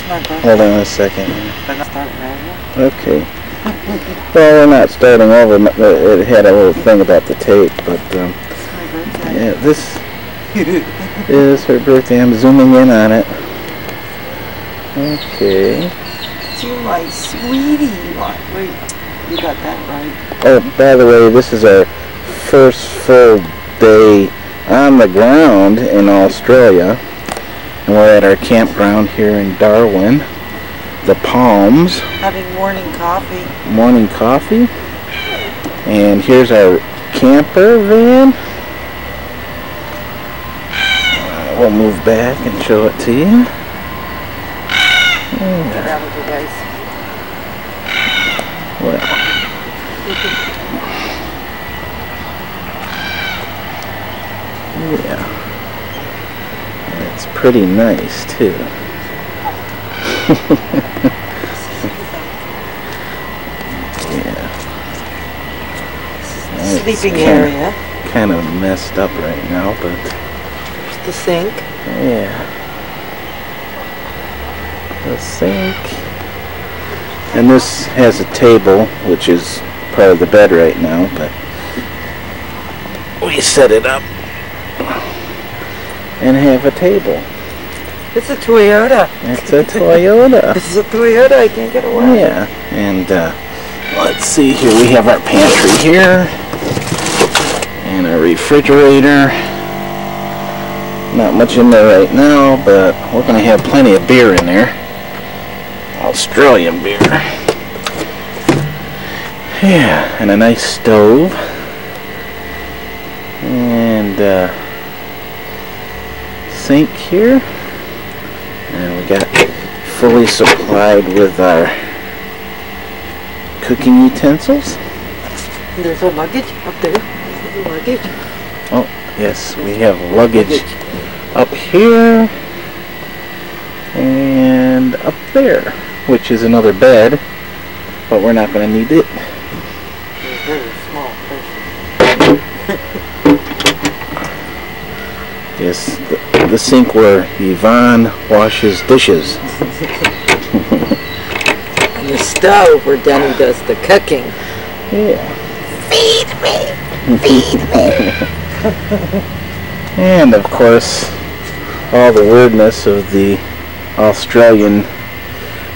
my birthday. Hold on a second. But not starting over. Okay. Well, we're not starting over. It had a little thing about the tape, but It's my birthday. yeah, this is her birthday. I'm zooming in on it. Okay. To my sweetie. Wait, you got that right. Oh, by the way, this is our first full day on the ground in Australia. And we're at our campground here in Darwin. The Palms. Having morning coffee. Morning coffee. And here's our camper van. We'll move back and show it to you. Get out of the way. Well, yeah. It's pretty nice too. Yeah. Sleeping area. Kind of messed up right now, but There's the sink. yeah. The sink. And this has a table, which is part of the bed right now, but we set it up and have a table. It's a Toyota. It's a Toyota. This is a Toyota. I can't get away. Yeah, and let's see here. We have our pantry here and a refrigerator. Not much in there right now, but we're going to have plenty of beer in there. Australian beer. Yeah, and a nice stove. And sink here. And we got fully supplied with our cooking utensils. And there's our luggage up there. There's the luggage. Oh, yes, we have luggage up here and up there, which is another bed, but we're not going to need it. You're a very small person. Yes, the sink where Yvonne washes dishes. And the stove where Denny does the cooking. Yeah. Feed me! Feed me! And of course, all the weirdness of the Australian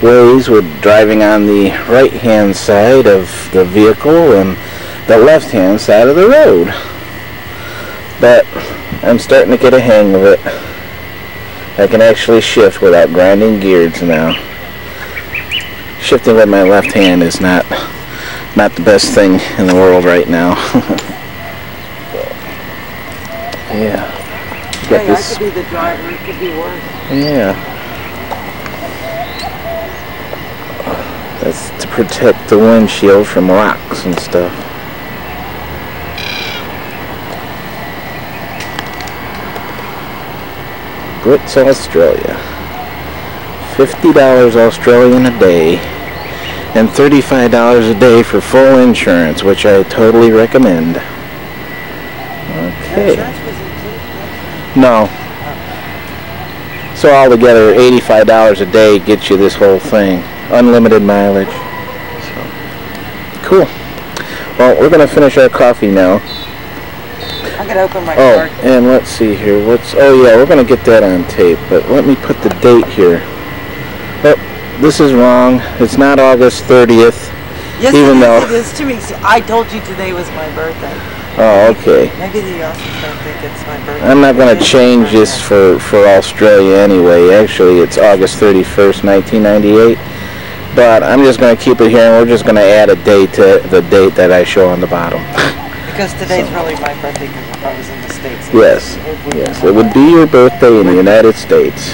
ways. We're driving on the right-hand side of the vehicle and the left-hand side of the road. But I'm starting to get a hang of it. I can actually shift without grinding gears now. Shifting with my left hand is not the best thing in the world right now. Yeah. Hey, I could be the driver. It could be worse. Yeah. That's to protect the windshield from rocks and stuff. Brits Australia. $50 Australian a day and $35 a day for full insurance, which I totally recommend. Okay. No. So altogether, $85 a day gets you this whole thing. Unlimited mileage. So, cool. Well, we're going to finish our coffee now. I'm going to open my Oh, card. and let's see here. Oh yeah, we're going to get that on tape, but let me put the date here. Oh, this is wrong. It's not August 30th. Yes, even though it is to me. See, I told you today was my birthday. Oh, okay. Maybe the Aussies don't think it's my birthday. I'm not going It to is change my this birthday. for Australia anyway. Actually, it's August 31st, 1998. But I'm just going to keep it here, and we're just going to add a date to the date that I show on the bottom. Because today's really my birthday because if I was in the States. Yes, yes. It would be your birthday in the United States.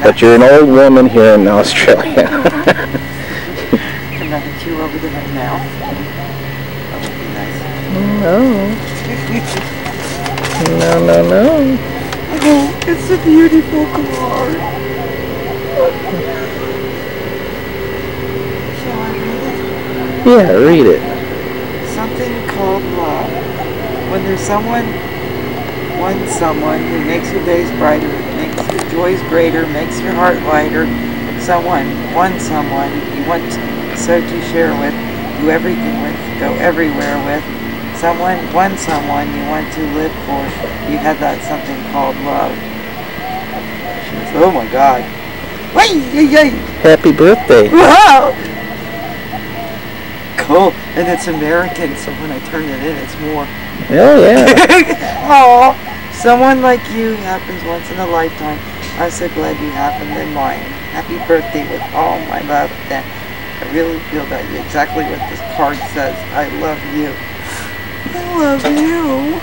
But you're an old woman here in Australia. Can I hit you over the head now? That would be nice. No. Oh, it's a beautiful car. Shall I read it? Yeah, read it. Something called love. When there's someone who makes your days brighter, makes your joys greater, makes your heart lighter, someone, one someone you want so to share with, do everything with, go everywhere with, someone, one someone you want to live for. You had that something called love. She goes, oh my God. Happy birthday. Wow! Cool. And it's American, so when I turn it in, it's more. Oh, yeah. Aw, someone like you happens once in a lifetime. I'm so glad you happened in mine. Happy birthday with all my love. That I really feel that exactly what this card says. I love you. I love you.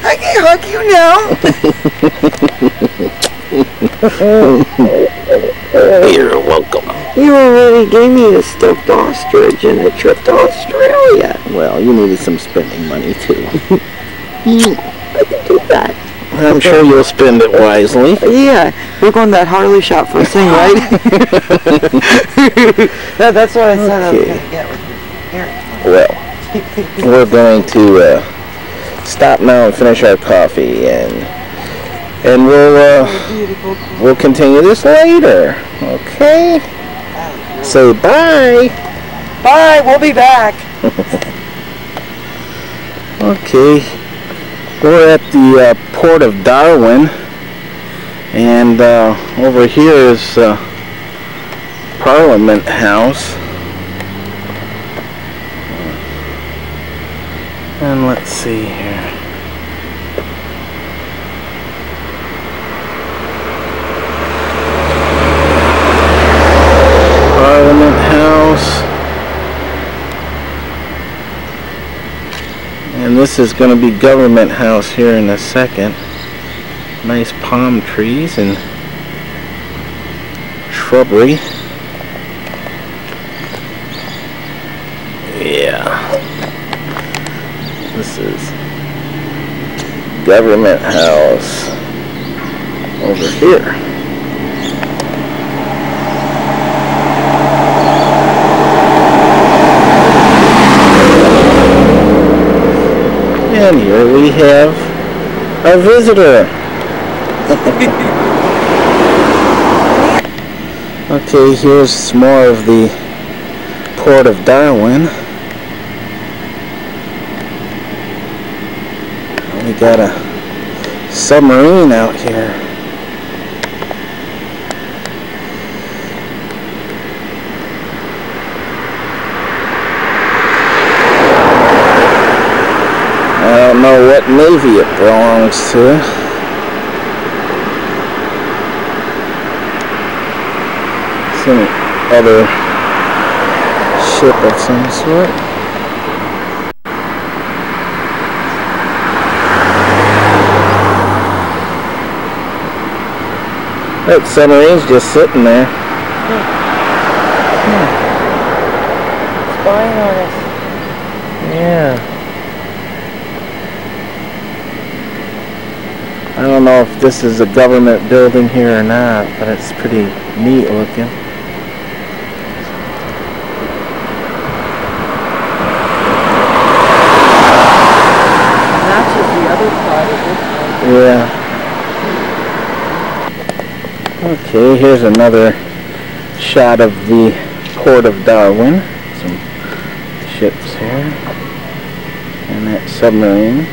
I can hug you now. You're welcome. You already gave me a stuffed ostrich and a trip to Australia. Well, you needed some spending money, too. I can do that. I'm sure you'll spend it wisely. Yeah, we're going to that Harley shop first thing, right? That's what I said I was going to get with your parents. Well, we're going to stop now and finish our coffee, and we'll continue this later. Okay? Say bye. Bye, we'll be back. Okay. We're at the Port of Darwin, and over here is Parliament House. And let's see here. Parliament House. And this is going to be Government House here in a second. Nice palm trees and shrubbery. Yeah. This is Government House over here. And here we have our visitor. Okay, here's more of the Port of Darwin. We got a submarine out here. I don't know what navy it belongs to. Some other ship of some sort. That submarine's just sitting there. Spying on us. Yeah. I don't know if this is a government building here or not, but it's pretty neat looking. Matches the other side of this one. Yeah. Okay, here's another shot of the Port of Darwin. Some ships here. And that submarine.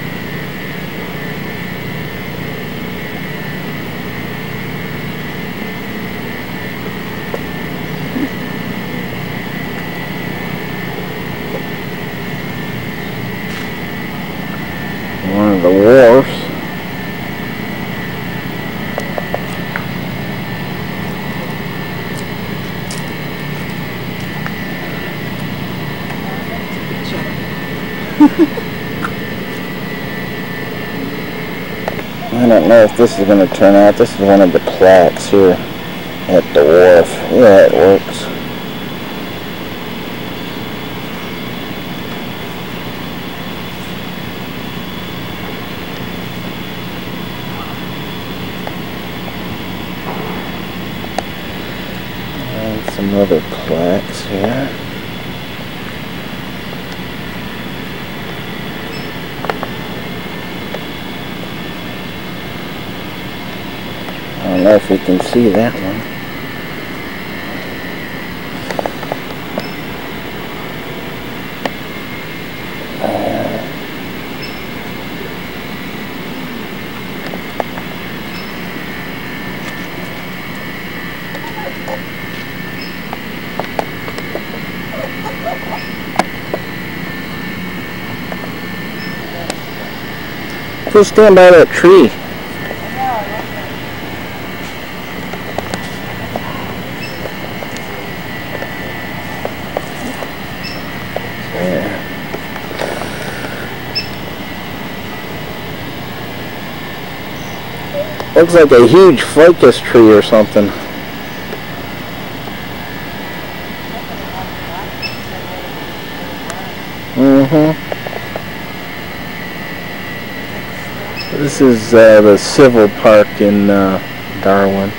One of the wharfs. I don't know if this is going to turn out. This is one of the plaques here at the wharf. Yeah, it works. And some other plaques here. know if you can see that one. Go stand by that tree. Yeah. Looks like a huge ficus tree or something. This is the Civil Park in Darwin.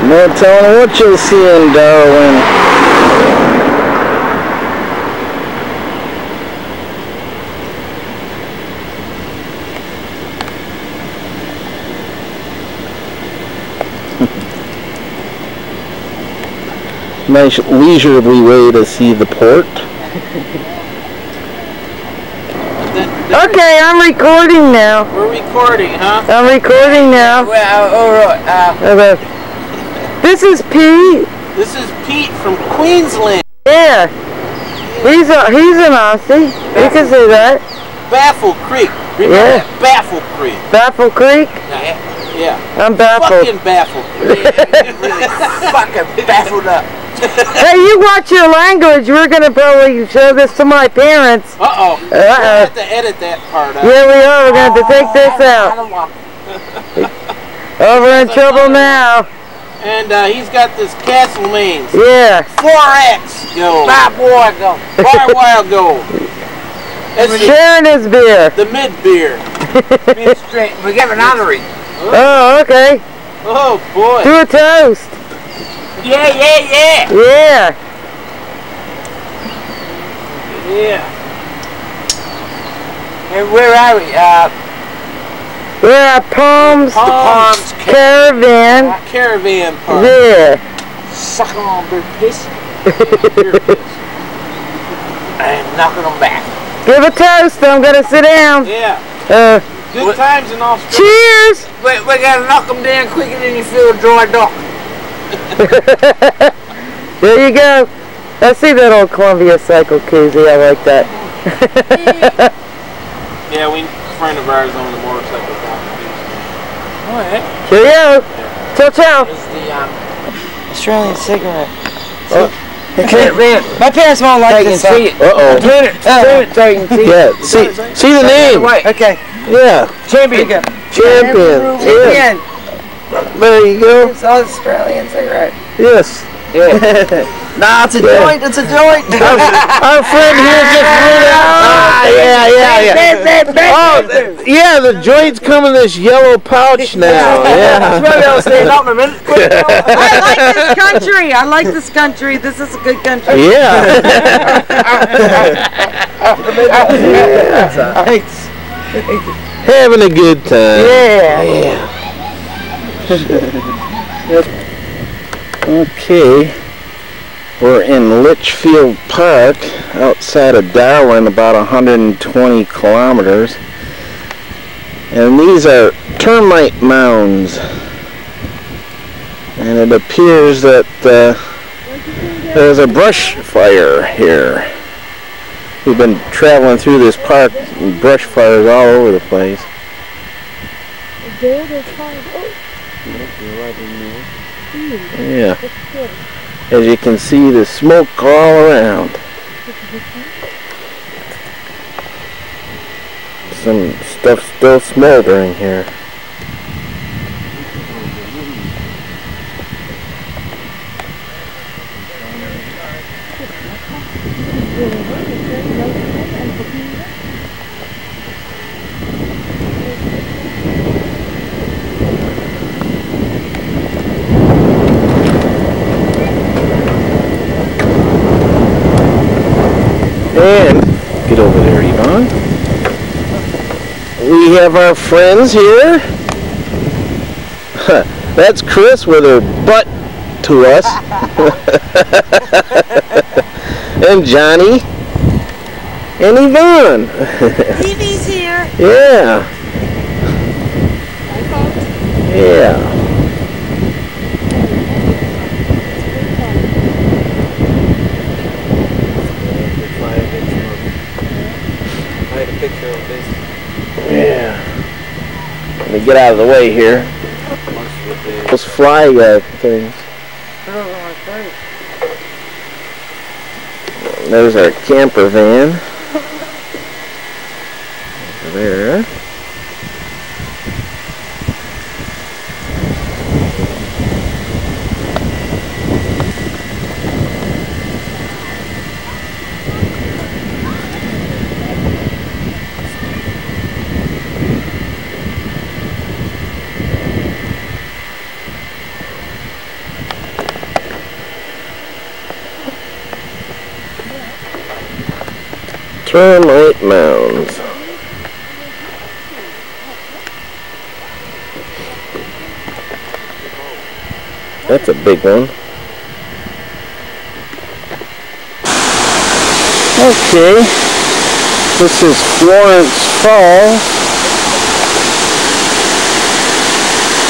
No telling what you'll see in Darwin. Nice leisurely way to see the port. Okay, I'm recording now. We're recording, huh? I'm recording now. Well, alright. This is Pete. This is Pete from Queensland. Yeah. He's an Aussie. You can say that. Baffle Creek. Remember that? Baffle Creek. Baffle Creek? Yeah. I'm baffled. Fucking Baffle Creek. Really fucking baffled up. Hey, you watch your language. We're going to probably show this to my parents. Uh-oh. We'll have to edit that part out. Yeah, we are. We're going to have to take this out. Oh, we're in trouble now. And he's got this Castlemaine's. Yeah. 4X gold. 5 while ago. 5 while ago. Sharing his beer. The mid beer. Mid straight. We got another one. Oh, okay. Oh boy. Do a toast. Yeah. Yeah. Yeah. And where are we? We're at Palms Caravan. Caravan Park. Yeah. Sucking on their piss Beer piss. and knocking them back. Give a toast. I'm going to sit down. Yeah. Good times in Australia. Cheers. We gotta knock them down quicker than you feel a dry dock. There you go. I see that old Columbia cycle koozie. I like that. Yeah, a friend of ours on the motorcycle down Oh, yeah. Cheerio. Ciao, ciao. It's the, Australian cigarette. Oh. My parents won't like this. see it. Uh-oh. Turn it so you can see it. Yeah, see the name. Okay. Yeah. Champion. Champion. Yeah. There you go. It's Australian cigarette. Yes. Yeah. Nah, it's a joint. It's a joint. Our friend here just lit out. Yeah. Oh, yeah, the joints come in this yellow pouch now. Yeah. Maybe I'll stand up in a minute. I like this country. I like this country. This is a good country. Yeah. Thanks. Having a good time. Yeah. Okay. We're in Litchfield Park, outside of Darwin, about 120 kilometers. And these are termite mounds. And it appears that there's a brush fire here. We've been traveling through this park, and brush fires all over the place. Yeah. As you can see, the smoke all around. Some stuff still smoldering here. And get over there, Yvonne. We have our friends here. That's Chris with her butt to us. And Johnny. And Yvonne. Evie's here. Yeah. Yeah. I had a picture of this. Yeah. Let me get out of the way here. Those fly things. There's our camper van. Over there. Termite mounds. That's a big one. Okay, this is Florence Falls.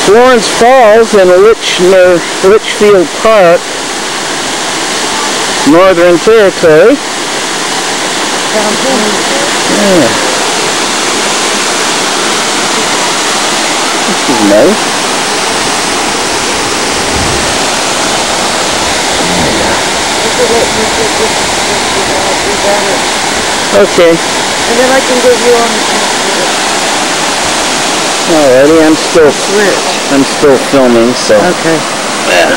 Florence Falls in Litchfield Park, Northern Territory. Yeah. This is nice. Okay. And then I can give you on the computer. Alrighty, I'm still filming, so. Okay. Yeah.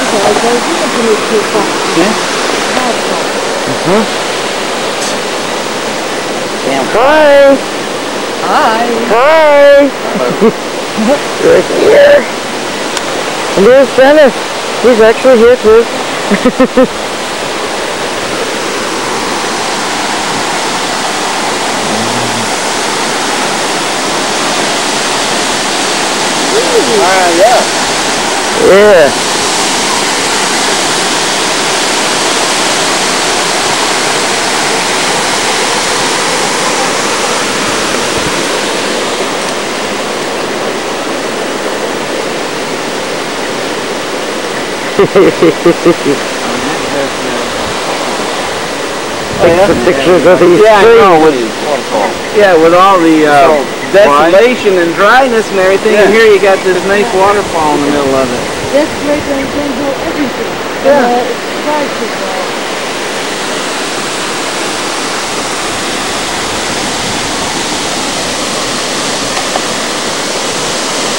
Hi. Hi. Hi. Right here. And there's Dennis. He's actually here too. Yeah. Yeah. Take some pictures of these Yeah, I trees. know. With all the desolation and dryness and everything, Yeah. and here you got this nice waterfall in the middle of it. That's right, I'm going to do everything. Yeah. It's twice as well.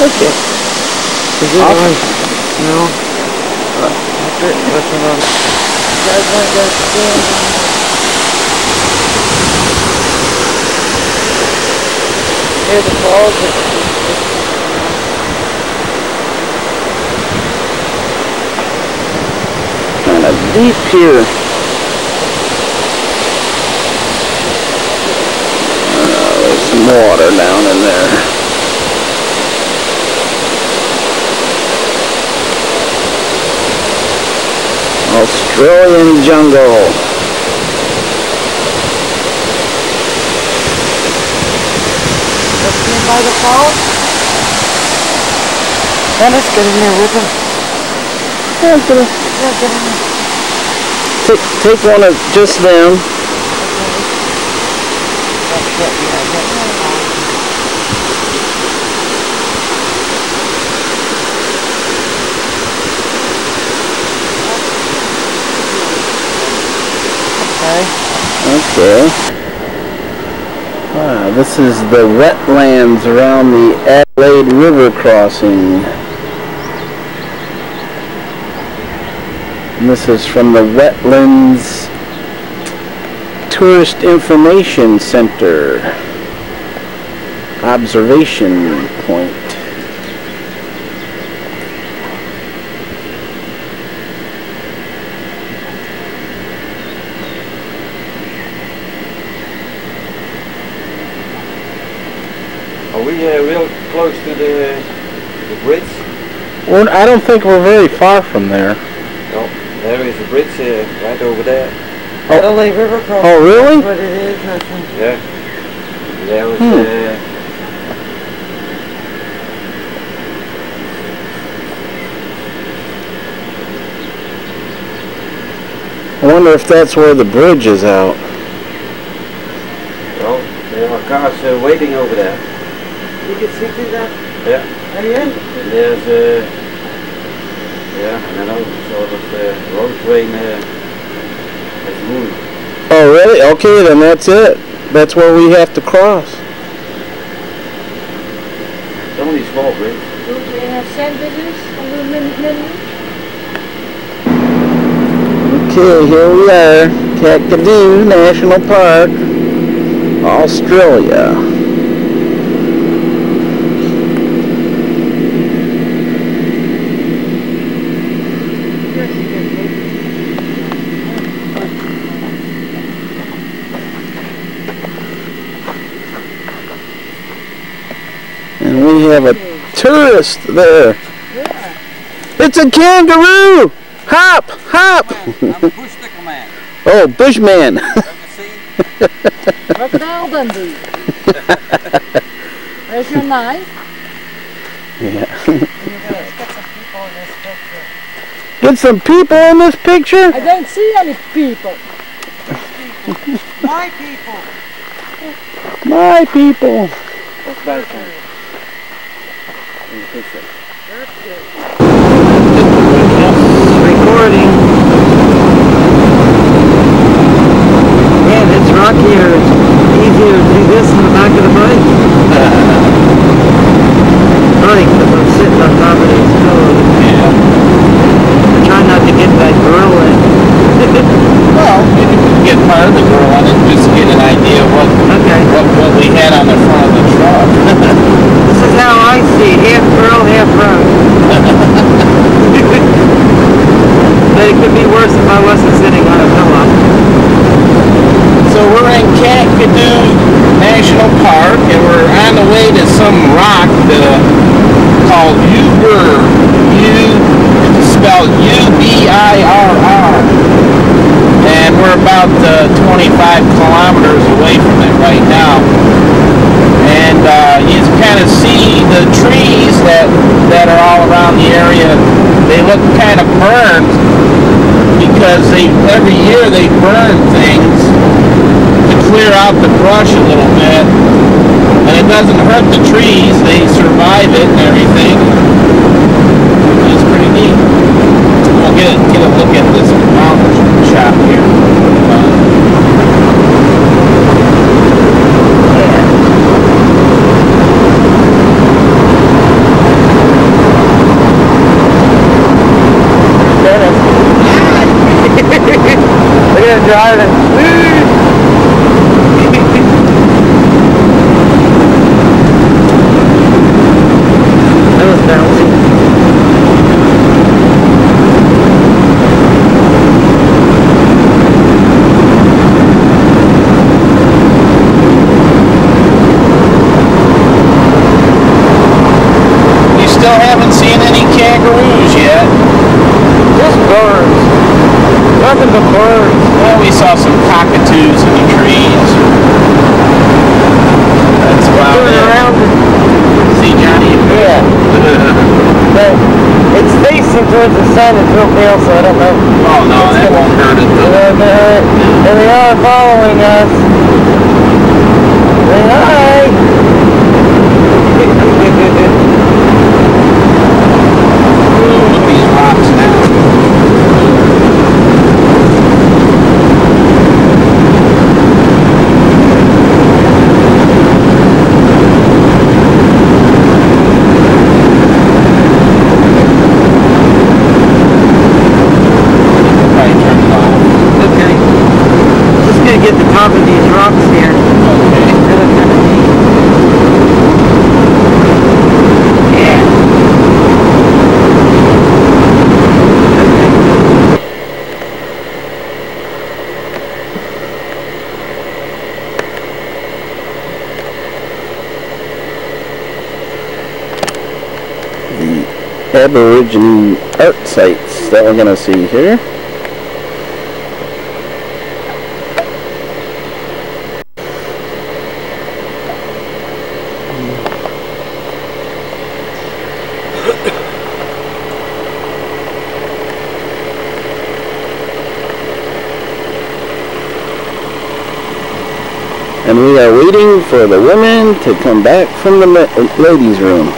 Okay. Is it on? No. That's it. That's it on. You guys want to go stand on? Here's the falls. Kind of deep here. There's some water down in there. Australian jungle. Let's stand by the falls. Dennis, get in there with him. Yeah, Yeah, get in there. take one of just them. Okay. This is the wetlands around the Adelaide River crossing. And this is from the Wetlands Tourist Information Center observation point. we real close to the bridge. Well, I don't think we're very far from there. No, there is a bridge right over there. Oh, Lake River Crossing. Oh, really? That's what it is, I think. Yeah. There was I wonder if that's where the bridge is out. well, there are cars waiting over there. You can see through that? Yeah. Oh, yeah? And there's yeah, I don't know, sort of road train has moved. Oh, really? Okay, then that's it. That's where we have to cross. It's only a small bridge. Do they have sandwiches on the menu? Okay, here we are. Kakadu National Park, Australia. And we have a tourist there. It's a kangaroo! Hop! Hop! I'm a bush sticker man. Oh, Bushman! Have you seen? Crocodile Dundee. There's your knife. Yeah. Get some people in this picture. Get some people in this picture? I don't see any people. My people. My people. That's about it. In the picture. Recording. Man, it's rockier. It's easier to do this in the back of the bike. Funny, because I'm sitting on top of these hills. Yeah. I'm trying not to get that grill in. Well, you can get part of the girl on it just to get an idea of what we had on the front of the truck. This is how I see it. Half grill, half road. But it could be worse if I wasn't sitting on a pillow. So we're in Kakadu National Park, and we're on the way to some rock called Ubirr. It's spelled U-B-I-R-R. And we're about 25 kilometers away from it right now. And you kind of see the trees that are all around the area. They look kind of burned because every year they burn things to clear out the brush a little bit. And it doesn't hurt the trees. They survive it and everything. It's pretty neat. We'll get a look at this mountain shot here. Look at him driving. That was bouncy. You still haven't seen any kangaroos yet. Just birds. Nothing but birds. Well, we saw some cockatoos in the trees. That's wild. Turning around. See Johnny? Yeah. But it's facing towards the sun. It's real pale, so I don't know. Oh no, that won't hurt it though. And they are following us. Say hi. Ooh, look at these rocks now. Probably turn it off. Okay. Just gonna get the top of these rocks here. Okay. They look kind of neat. Aborigine art sites that we're going to see here. And we are waiting for the women to come back from the ladies' room.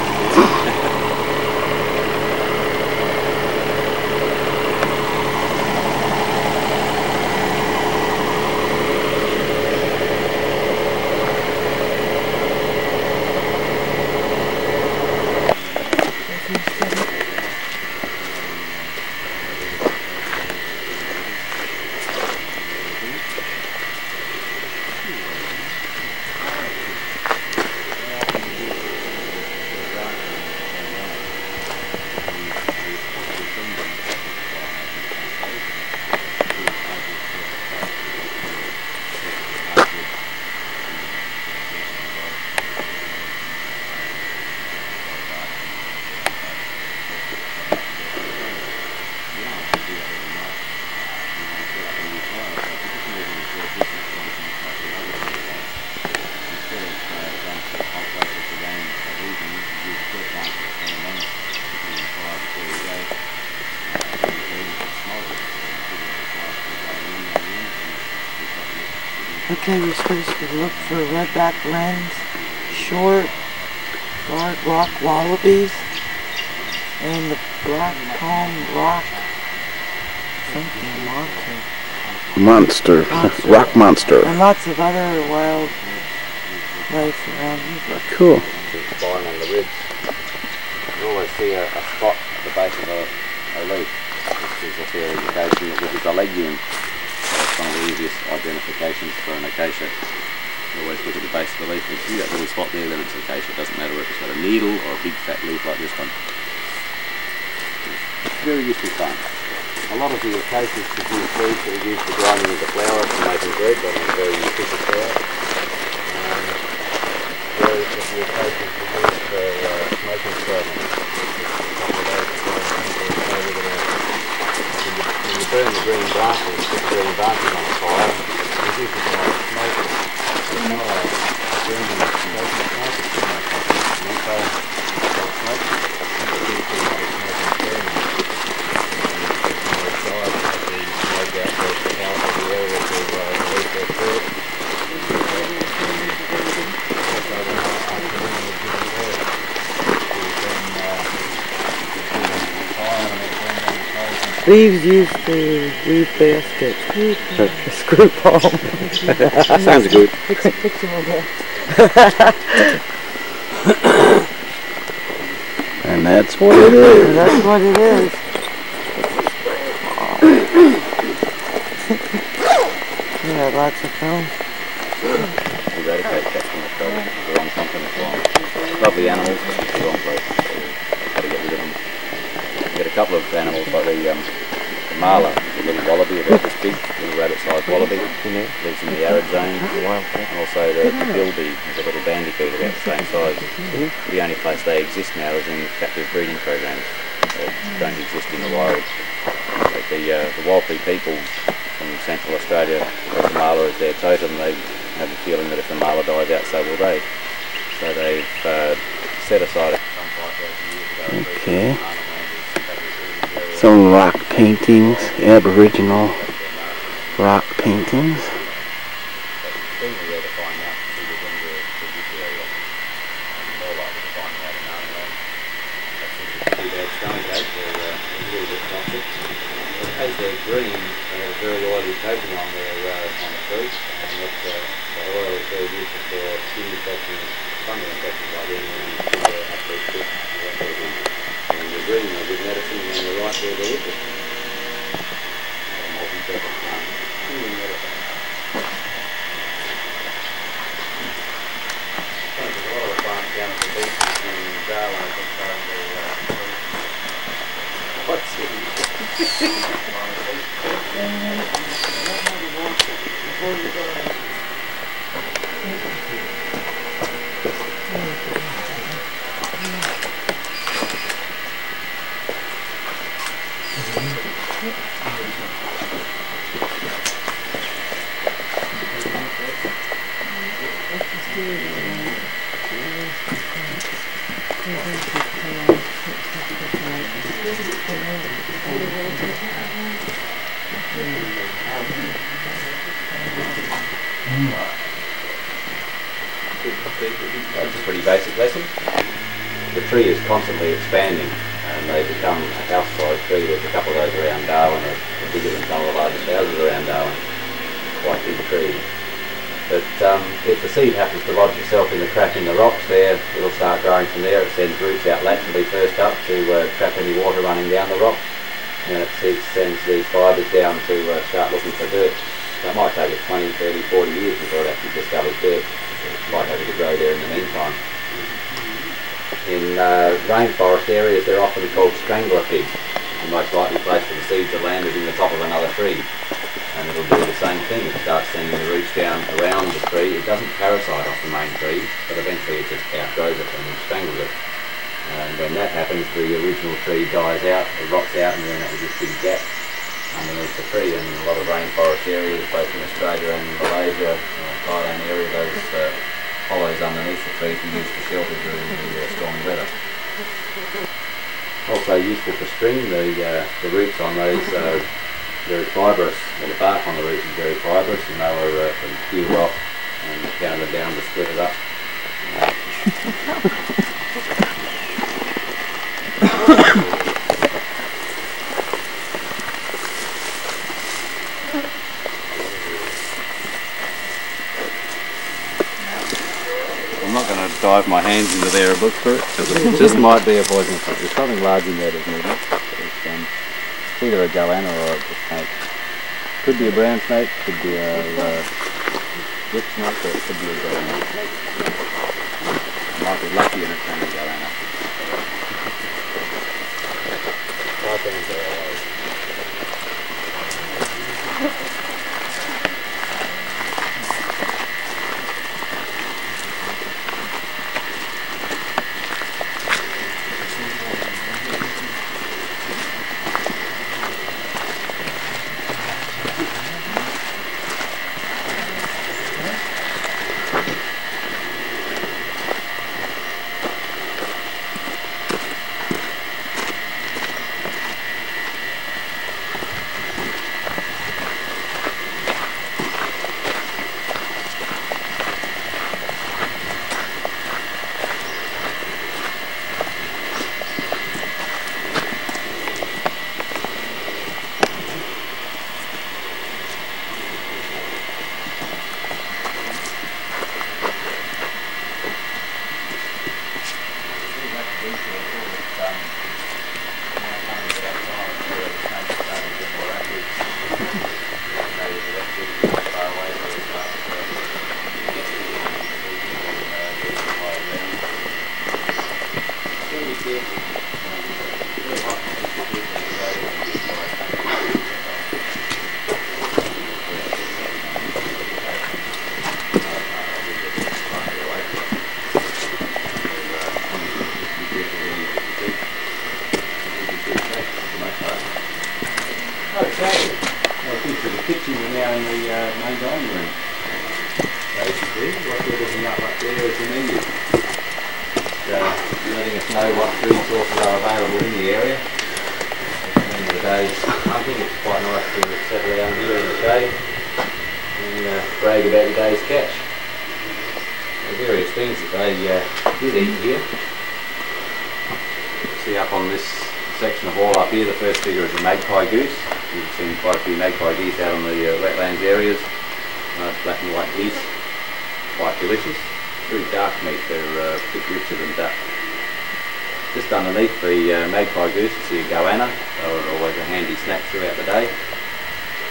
Okay, we're supposed to look for redback wrens, short, dark rock wallabies, and the black palm rock something monster. Rock monster. And lots of other wild life around here. Cool. Spine on the ribs. You always see a spot at the base of a leaf, which is a fair indication that this is a legume. That's one of the easiest identifications for an acacia. You always look at the base of the leaf and see that little spot there, then it's acacia. It doesn't matter if it's got a needle or a big fat leaf like this one. Very useful plant. A lot of the acacias produce seeds that are used for grinding into flour for making bread, but it's very nutritious flour. Various of the acacias are used for smoking ceremonies. When you burn the green branches, put the green branches on the fire, it reduces the amount of smoke. It's not a burning smoking plant, it's not a menthol smoke. It reduces the amount of smoking ceremony. Thieves used to weave baskets. Screw palm. Sounds good. And that's what it is. That's what it is. Yeah, lots of film. Eradicate cats from Australia. The wrong continent, wrong. Lovely animals, but it's the wrong place. Got to get rid of them. You get a couple of animals like the marla, the little wallaby about this big, little rabbit-sized wallaby. Lives in the arid zone. And also the bilby is a little bandicoot about the same size. The only place they exist now is in captive breeding programs. They don't exist in the wild. But the Walpi people from Central Australia, with the marla as their totem, they have a feeling that if the marla dies out, so will they. So they've set aside some 5,000 years ago. Okay. Some rock paintings, Aboriginal rock paintings. As they're green, they have a very oily coating on the fruit, and the oil is very useful for skin infections, fungal infections like anything. When they're green, they're good medicine, and when they're ripe, they're delicious. Multi-purpose plant. Healing medicine. There's a lot of the plants down at the beaches in Darwin, I think, what's it? That's a pretty basic lesson. The tree is constantly expanding and they become a house-sized tree. There's a couple of those around Darwin that are bigger than some of the largest houses around Darwin. Quite big trees. But if the seed happens to lodge itself in the crack in the rocks there, it'll start growing from there. It sends roots out laterally first up to trap any water running down the rock. And it sends these fibres down to start looking for dirt. So it might take it 20, 30, 40 years before it actually discovers dirt. It's quite happy to grow there in the meantime. In rainforest areas they're often called strangler figs. The most likely place for the seeds to land is in the top of another tree. And it'll do the same thing. It starts sending the roots down around the tree. It doesn't parasite off the main tree, but eventually it just outgrows it and strangles it. And when that happens, the original tree dies out, it rots out, and then it will just big gap underneath the tree. And in a lot of rainforest areas, both in Australia and Malaysia, Thailand area, those hollows underneath the trees are used for shelter during the stormy weather. Also useful for string, the roots on those are very fibrous. Well, the bark on the roots is very fibrous, and they were peeled off and pounded down to split it up. I'm not going to dive my hands into there a book for it, because it just might be a poison snake. There's something large in there that's moving. It's either a goanna or a snake. Could be a brown snake, could be a whip snake, or it could be a goanna. Might be lucky and it's only a goanna. Underneath the magpie goose you see a goanna, they're always a handy snack throughout the day.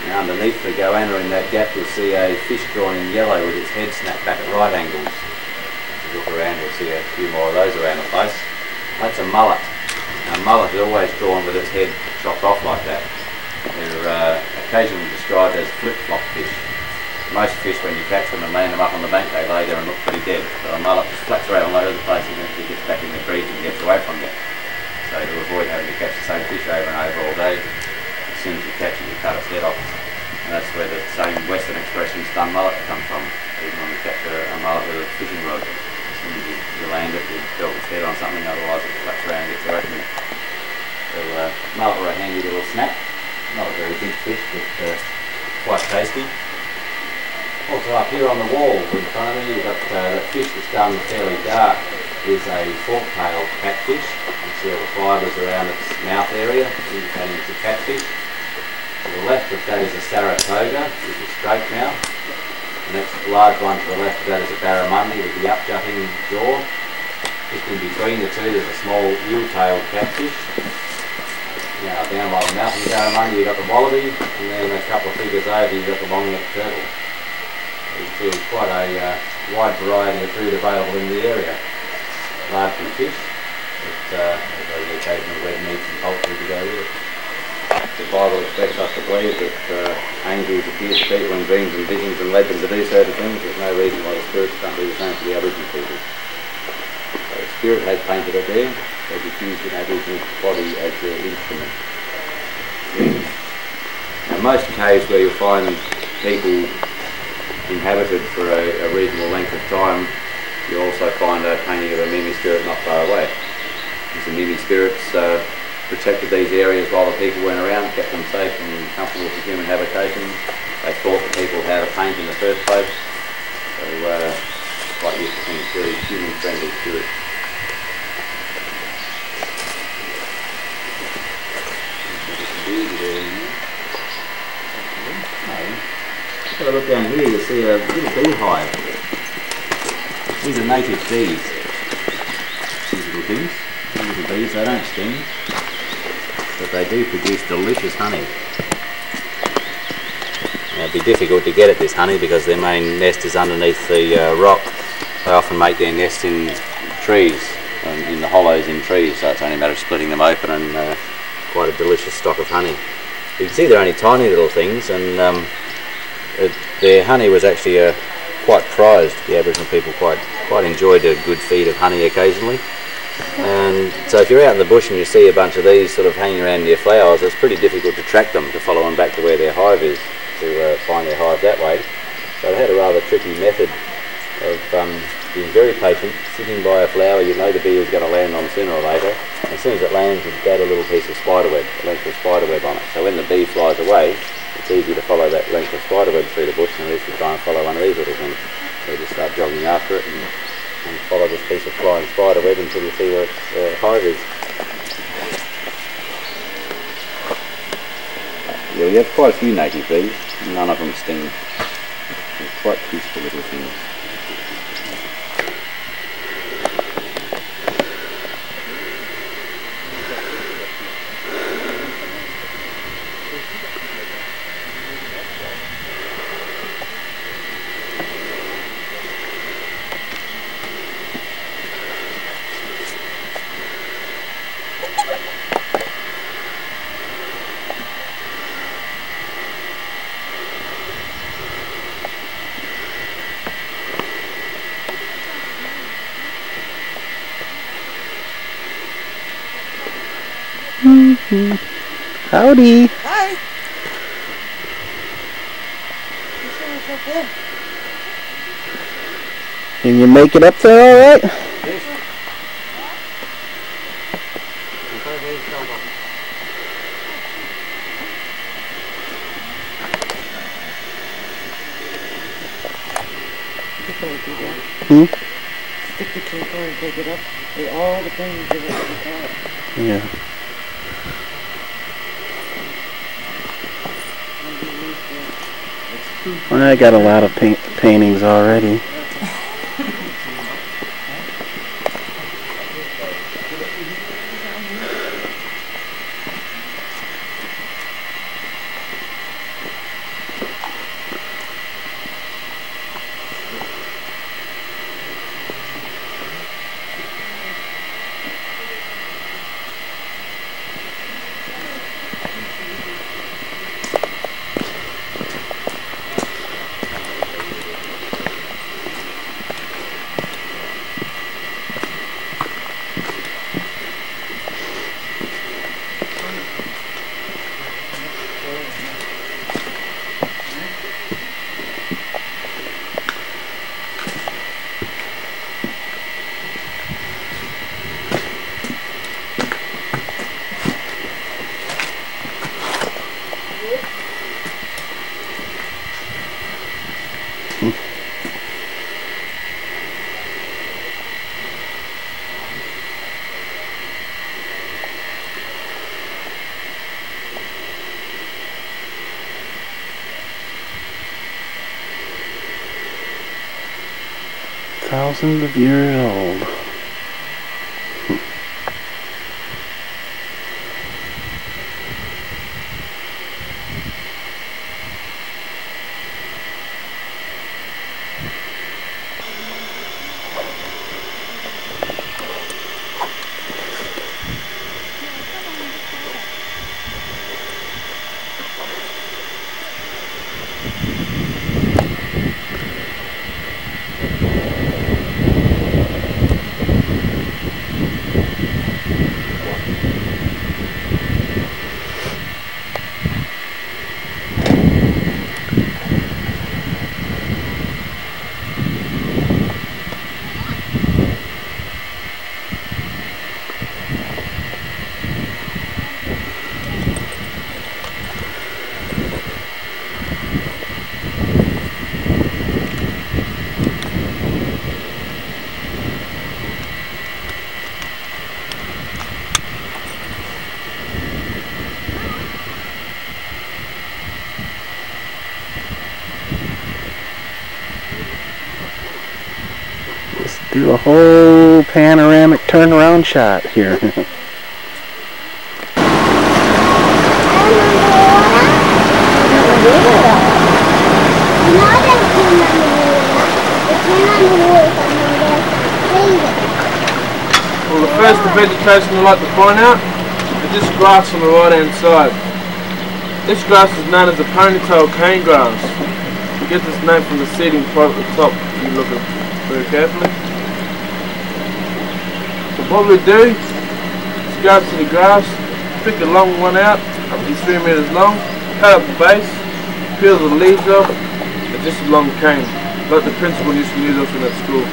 And underneath the goanna in that gap you'll see a fish drawn in yellow with its head snapped back at right angles. If you look around you'll see a few more of those around the place. That's a mullet. A mullet is always drawn with its head chopped off like that. They're occasionally described as flip-flop fish. Most fish, when you catch them and land them up on the bank, they lay there and look pretty dead. But a mullet just flats around all over the place and eventually gets back in the creek and gets away from you. So to avoid having to catch the same fish over and over all day, as soon as you catch it, you cut its head off. And that's where the same Western expression, stun mullet, comes from. Even when we catch a mullet with a fishing rod, as soon as you land it, you belt its head on something, otherwise it flaps around and gets arachne. So mullet are a handy little snack. Not a very big fish, but quite tasty. Also up here on the wall in front of me, you've got that fish that's done fairly dark is a fork-tailed catfish. You can see all the fibres around its mouth area, indicating it's a catfish. To the left of that is a Saratoga, which is straight mouth. The next large one to the left of that is a barramundi with the up-jutting jaw. Just in between the two there's a small eel-tailed catfish. Now down by the mouth of the barramundi you've got the wallaby, and then a couple of figures over you've got the long-necked turtle. You can see there's quite a wide variety of food available in the area. Largely fish, but the occasional red meats and poultry to go with it. The Bible expects us to believe that angels appear to people in dreams and visions and led them to do certain things. There's no reason why the spirits can't do the same for the Aboriginal people. So the spirit has painted it there. They just used an Aboriginal body as their instrument. Now most caves where you'll find people inhabited for a reasonable length of time, you also find a painting of a Mimi spirit not far away. The Mimi spirits protected these areas while the people went around, kept them safe and comfortable for human habitation. They taught the people how to paint in the first place. So quite used to being very human-friendly spirits. Have a look down here, you'll see a little beehive. These are native bees. These little things. These little bees, they don't sting, but they do produce delicious honey. Now it'd be difficult to get at this honey because their main nest is underneath the rock. They often make their nest in trees, in the hollows in trees, so it's only a matter of splitting them open and quite a delicious stock of honey. You can see they're only tiny little things, and their honey was actually quite prized. The Aboriginal people quite enjoyed a good feed of honey occasionally. And so if you're out in the bush and you see a bunch of these sort of hanging around near flowers, it's pretty difficult to track them, to follow them back to where their hive is, to find their hive that way. So they had a rather tricky method of being very patient, sitting by a flower you know the bee is going to land on sooner or later. As soon as it lands, you dab a little piece of spiderweb, a length of spiderweb on it. So when the bee flies away, it's easy to follow that length of spiderweb through the bush than it is to try and follow one of these little things. So you just start jogging after it and follow this piece of flying spiderweb until you see where its hive is. Yeah, we have quite a few native bees. None of them sting. They're quite peaceful little things. Howdy. Hi. You sure it's up there? Can you make it up there all right? Yes. Stick the camper and take it up. They all the things that are the car. Yeah. Well, I got a lot of paintings already. Thousands of years old. Do a whole panoramic turnaround shot here. Well, the first vegetation I'd like to point out is this grass on the right hand side. This grass is known as the ponytail cane grass. It gets its name from the seeding part at the top if you look at it very carefully. So what we do is go up to the grass, pick a long one out, up to 3 meters long, cut up the base, peel the leaves off, and just a long cane, like the principal used to use us in at school.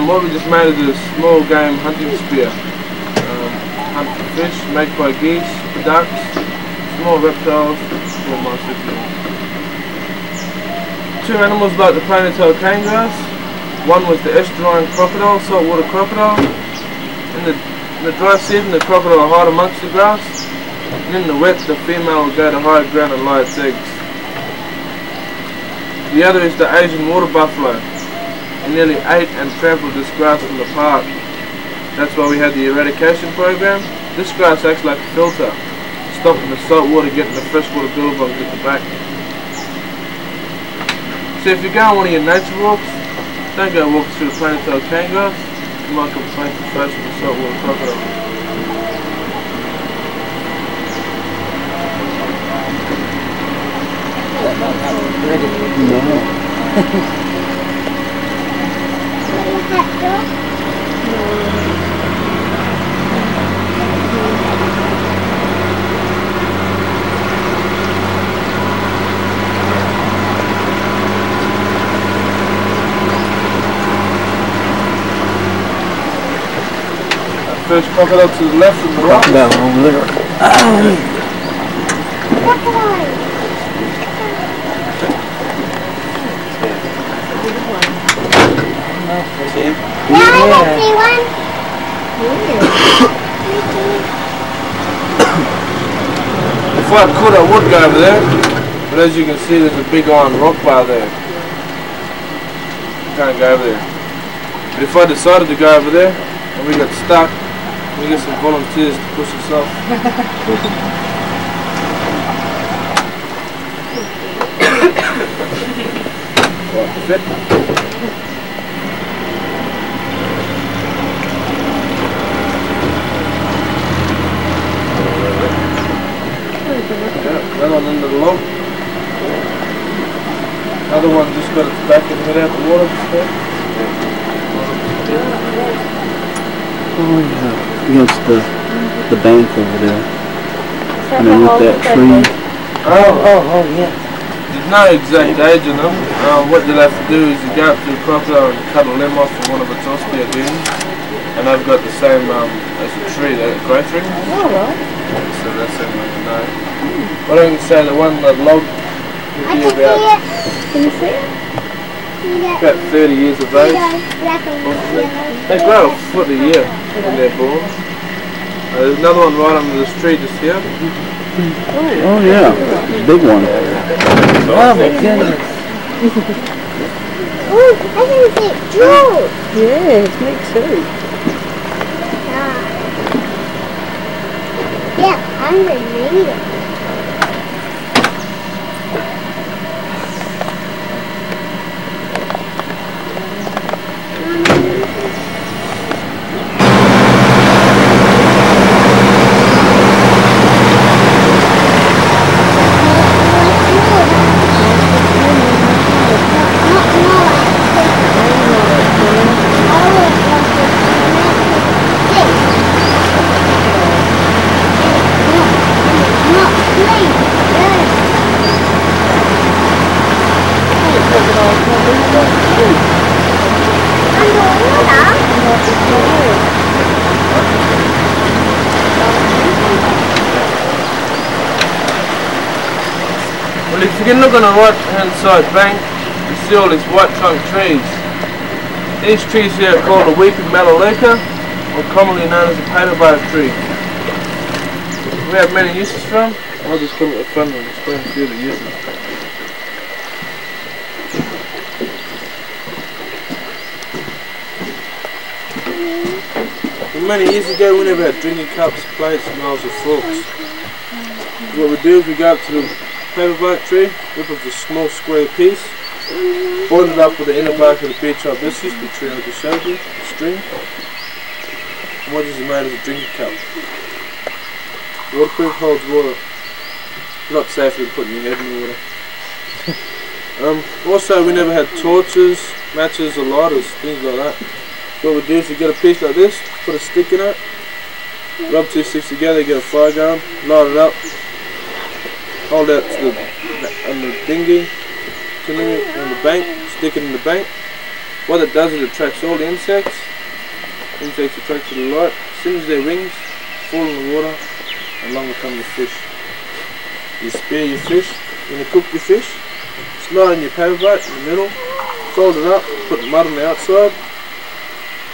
What we just made is a small game hunting spear. Hunt for fish, made by geese, ducks, small reptiles, small marsupials. 2 animals like the ponytail cane grass. One was the estuarine crocodile, saltwater crocodile. In the dry season, the crocodile will hide amongst the grass, and in the wet, the female will go to high ground and lay its eggs. The other is the Asian water buffalo. It nearly ate and trampled this grass from the park. That's why we had the eradication program. This grass acts like a filter, stopping the salt water getting the freshwater billabongs at the back. So if you go on one of your nature walks, don't go walking through the ponytail cane grass. You might come face to face with the saltwater crocodile. First crocodile to the left and the right. Crocodile over there. If I could, I would go over there, but as you can see, there's a big iron rock bar there. You can't go over there. But if I decided to go over there and we got stuck, we get some volunteers to push us off. Right, fit. That one into the log. Other one just got its back and head out the water. Oh yeah, against the bank over there. Underneath that tree. Oh yeah. There's no exact age in them. What you'll have to do is you go up to the crocodile and cut a limb off from one of its ospia beams, and they've got the same as a tree, the growth ring. Oh, right. So that's the way to know. What I can say, the one that log would be about, Can you see it? about 30 years of age. They grow a foot a year when they're born. There's another one right under this tree just here. Oh yeah, big one. Oh my goodness. Oh, I can see Joe. Yes, me too. Yeah, I'm gonna read it. Well, if you can look on the right hand side bank, you see all these white trunk trees. These trees here are called a weeping melaleuca, or commonly known as a paperbark tree. We have many uses for them. I'll just come at the front and explain a few of the uses. Many years ago we never had drinking cups, plates, knives or forks. What we do is we go up to the paperbark tree, rip off a small square piece, bind it up with the inner bark of the beech tree hibiscus, the tree I just showed you, the string, and what is made as a drinking cup. Waterproof, holds water. Not safer than putting your head in the water. Also we never had torches, matches or lighters, things like that. What we do is we get a piece like this, put a stick in it, rub two sticks together, get a fire going, light it up, hold out to on the dinghy, canoe, on the bank, stick it in the bank. What it does is it attracts all the insects. Insects attract to the light, sings their wings, fall in the water, and along will come the fish. You spear your fish, when you cook your fish, slide in your paperbark in the middle, fold it up, put mud on the outside,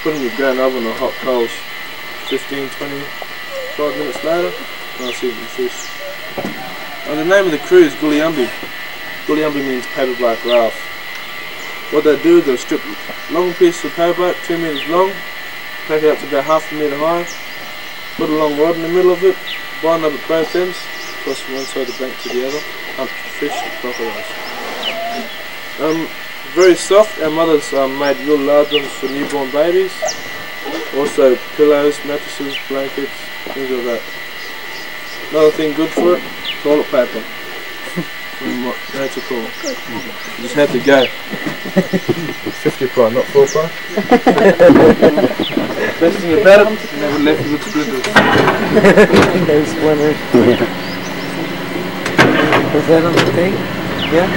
put in your ground oven or hot coals. 15, 25 minutes later, nice eating fish. And the name of the crew is Guliumbi. Guliumbi means paperbark raft. What they do is they strip long pieces of paperbark, 2 meters long, take it up to about half a meter high, put a long rod in the middle of it, bind up at both ends, cross from one side of the bank to the other, hunt fish and crocodiles. Very soft. Our mothers made real large ones for newborn babies. Also pillows, mattresses, blankets, things like that. Another thing good for it, toilet paper. From what nature call. You just have to go. 50 ply, not 4 ply. Best thing about it, you never left with splinters. No splinters. Was that on the thing? Yeah?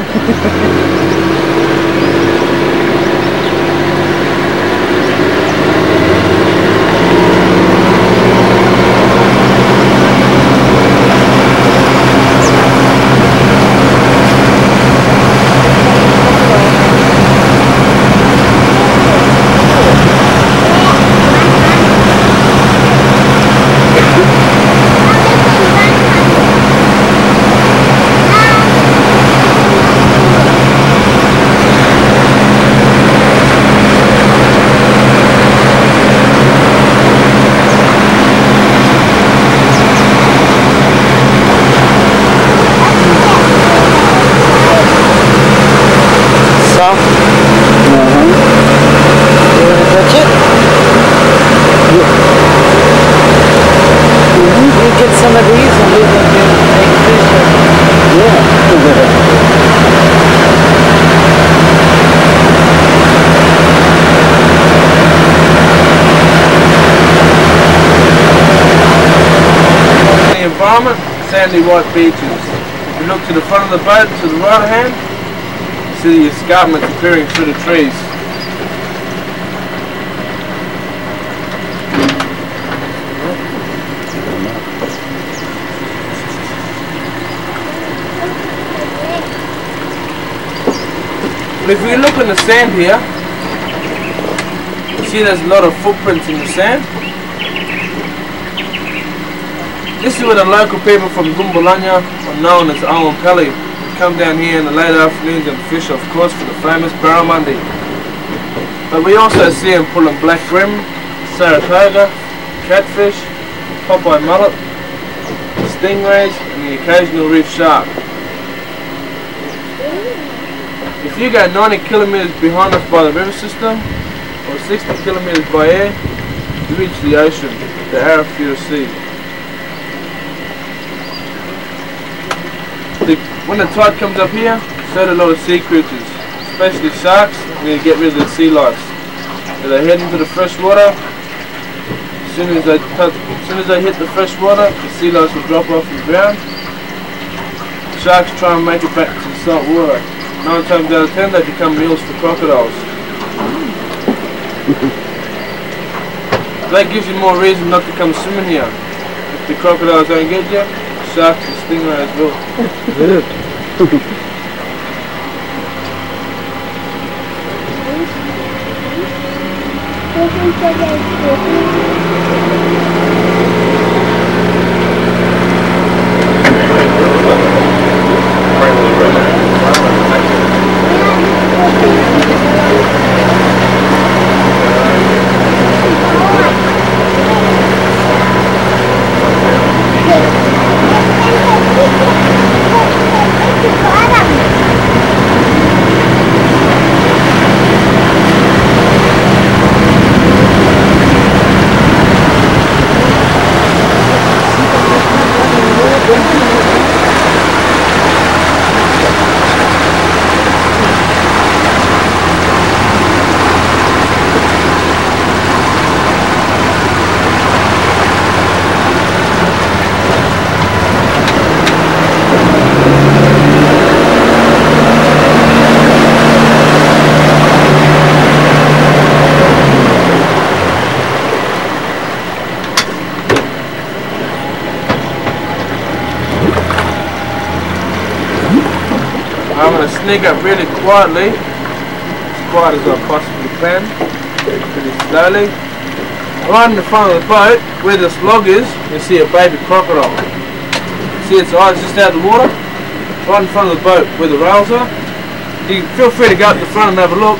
Some of these and leave them to make fish. The environment, sandy white beaches. If you look to the front of the boat, to the right hand, you see the escarpment appearing through the trees. If we look in the sand here, you see there's a lot of footprints in the sand. This is where the local people from Gumbulanya are known as Owen Pelly come down here in the late afternoons and fish, of course, for the famous barramundi. But we also see them pulling black bream, Saratoga, catfish, Popeye mullet, stingrays, and the occasional reef shark. If you go 90 kilometres behind us by the river system, or 60 kilometres by air, you reach the ocean, the Arafura Sea. When the tide comes up here, so do a lot of sea creatures, especially sharks. Need to get rid of the sea lice. So they head into the fresh water. As soon as they hit the fresh water, the sea lice will drop off the ground. Sharks try and make it back to the salt water. 9 times out of 10 they become meals for crocodiles. That gives you more reason not to come swimming here. If the crocodiles don't get you, sharks and stingrays will. I'm going to sneak up really quietly, as quiet as I possibly can, pretty slowly. Right in the front of the boat, where this log is, you see a baby crocodile. See its eyes just out of the water? Right in front of the boat, where the rails are. You can feel free to go up the front and have a look.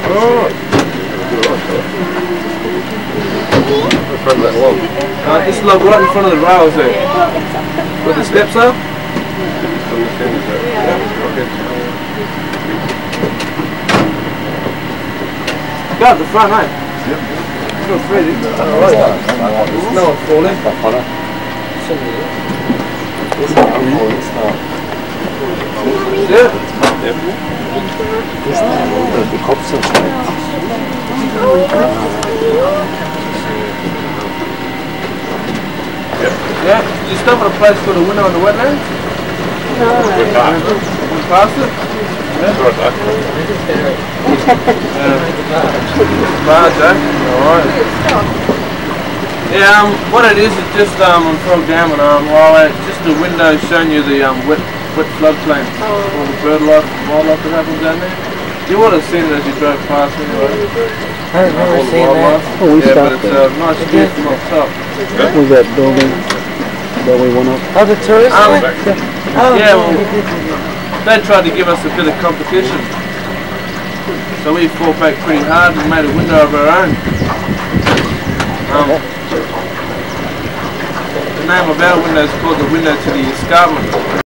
This log right in front of the rails there, where the steps are. Go at the front, eh? Yep. Feel free to. No one's falling. Yeah. Yeah. Did you stop at a place called the Window on the Wetlands? No. We passed it? Yeah. Large, eh? Alright. Yeah, what it is just on Frog Dam and just the window showing you the wet floodplain. All the bird life and wildlife that happens down there. You would have seen it as you drove past anyway. I've never seen that. Oh, we Yeah, stopped but it's a nice view from up top. Was that building that we went up? Oh, the tourist one? Yeah, well, they tried to give us a bit of competition. So we fought back pretty hard and made a window of our own. The name of our window is called the Window to the Escarpment.